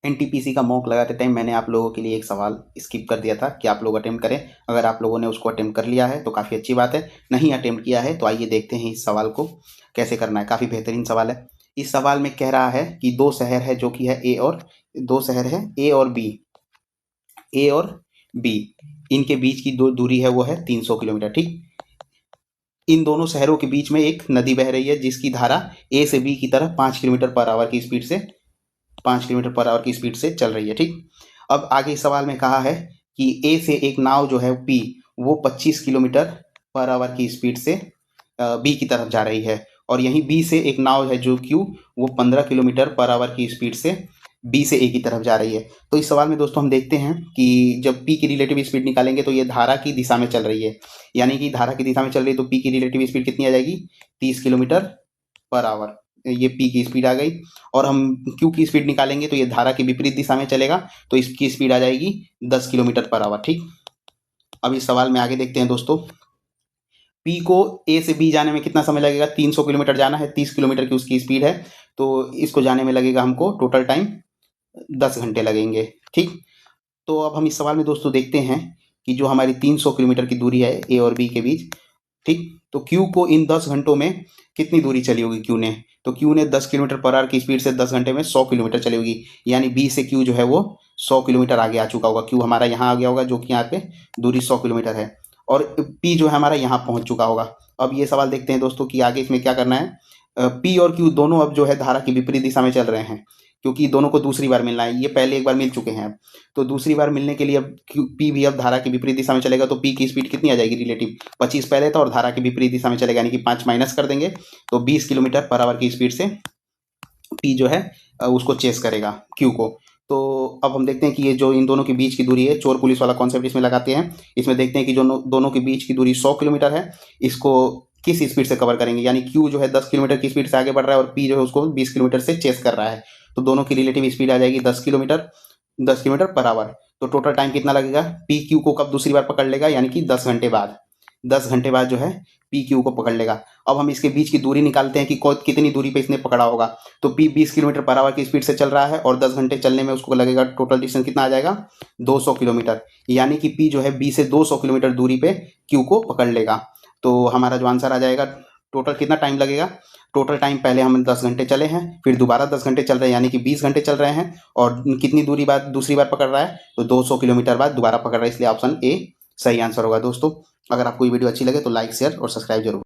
NTPC का mock लगाते time मैंने आप लोगों के लिए एक सवाल स्किप कर दिया था कि आप लोग अटेम्प्ट करें। अगर आप लोगों ने उसको अटेम्प्ट कर लिया है तो काफ़ी अच्छी बात है, नहीं अटेम्प्ट किया है तो आइए देखते हैं इस सवाल को कैसे करना है। काफ़ी बेहतरीन सवाल है। इस सवाल में कह रहा है कि दो शहर है जो कि है ए और दो शहर है ए और बी, ए और बी, इनके बीच की दो दूरी है वो है 300 किलोमीटर। ठीक, इन दोनों शहरों के बीच में एक नदी बह रही है जिसकी धारा ए से बी की तरफ 5 किलोमीटर पर आवर की स्पीड से 5 किलोमीटर पर आवर की स्पीड से चल रही है। ठीक, अब आगे इस सवाल में कहा है कि ए से एक नाव जो है पी वो 25 किलोमीटर पर आवर की स्पीड से बी की तरफ जा रही है, और यहीं बी से एक नाव है जो क्यू वो 15 किलोमीटर पर आवर की स्पीड से बी से ए की तरफ जा रही है। तो इस सवाल में दोस्तों हम देखते हैं कि जब पी की रिलेटिव स्पीड निकालेंगे तो ये धारा की दिशा में चल रही है, यानी कि धारा की दिशा में चल रही है तो पी की रिलेटिव स्पीड कितनी आ जाएगी, 30 किलोमीटर पर आवर। ये पी की स्पीड आ गई। और हम क्यू की स्पीड निकालेंगे तो ये धारा की विपरीत दिशा में चलेगा तो इसकी स्पीड आ जाएगी 10 किलोमीटर पर आवर। ठीक, अब इस सवाल में आगे देखते हैं दोस्तों। पी को ए से बी जाने में कितना समय लगेगा, 300 किलोमीटर जाना है, 30 किलोमीटर की उसकी स्पीड है, तो इसको जाने में लगेगा हमको टोटल टाइम 10 घंटे लगेंगे। ठीक, तो अब हम इस सवाल में दोस्तों देखते हैं कि जो हमारी 300 किलोमीटर की दूरी है ए और बी के बीच, ठीक, तो क्यू को इन 10 घंटों में कितनी दूरी चली होगी क्यू ने, तो क्यू ने 10 किलोमीटर पर आवर की स्पीड से 10 घंटे में 100 किलोमीटर चली होगी, यानी बी से क्यू जो है वो 100 किलोमीटर आगे आ चुका होगा। क्यू हमारा यहाँ आ गया होगा जो कि यहाँ पे दूरी 100 किलोमीटर है, और पी जो है हमारा यहाँ पहुँच चुका होगा। अब ये सवाल देखते हैं दोस्तों कि आगे इसमें क्या करना है। पी और क्यू दोनों अब जो है धारा की विपरीत दिशा में चल रहे हैं, क्योंकि दोनों को दूसरी बार मिलना है, ये पहले एक बार मिल चुके हैं। अब तो दूसरी बार मिलने के लिए अब पी भी अब धारा की विपरीत दिशा में चलेगा, तो पी की स्पीड कितनी आ जाएगी रिलेटिव, 25 पहले था और धारा की विपरीत दिशा में चलेगा, यानी कि 5 माइनस कर देंगे तो 20 किलोमीटर पर आवर की स्पीड से पी जो है उसको चेस करेगा क्यू को। तो अब हम देखते हैं कि ये जो इन दोनों के बीच की दूरी है, चोर पुलिस वाला कॉन्सेप्ट इसमें लगाते हैं। इसमें देखते हैं कि जो दोनों के बीच की दूरी 100 किलोमीटर है, इसको किस स्पीड से कवर करेंगे, यानी क्यू जो है 10 किलोमीटर की स्पीड से आगे बढ़ रहा है और पी जो है उसको 20 किलोमीटर से चेस कर रहा है, तो दोनों की रिलेटिव स्पीड आ जाएगी 10 किलोमीटर पर आवर। तो टोटल टाइम कितना लगेगा, पी क्यू को कब दूसरी बार पकड़ लेगा, यानी कि 10 घंटे बाद, 10 घंटे बाद जो है पी क्यू को पकड़ लेगा। अब हम इसके बीच की दूरी निकालते हैं कि कितनी दूरी पे इसने पकड़ा होगा। तो पी 20 किलोमीटर पर आवर की स्पीड से चल रहा है और 10 घंटे चलने में उसको लगेगा, टोटल डिस्टेंस कितना आ जाएगा 200 किलोमीटर, यानी कि पी जो है बी से 200 किलोमीटर दूरी पे क्यू को पकड़ लेगा। तो हमारा जो आंसर आ जाएगा, टोटल कितना टाइम लगेगा, टोटल टाइम पहले हम 10 घंटे चले हैं, फिर दोबारा 10 घंटे चल रहे हैं, यानी कि 20 घंटे चल रहे हैं, और कितनी दूरी बाद दूसरी बार पकड़ रहा है, तो 200 किलोमीटर बाद दोबारा पकड़ रहा है, इसलिए ऑप्शन ए सही आंसर होगा। दोस्तों अगर आपको ये वीडियो अच्छी लगे तो लाइक शेयर और सब्सक्राइब जरूर।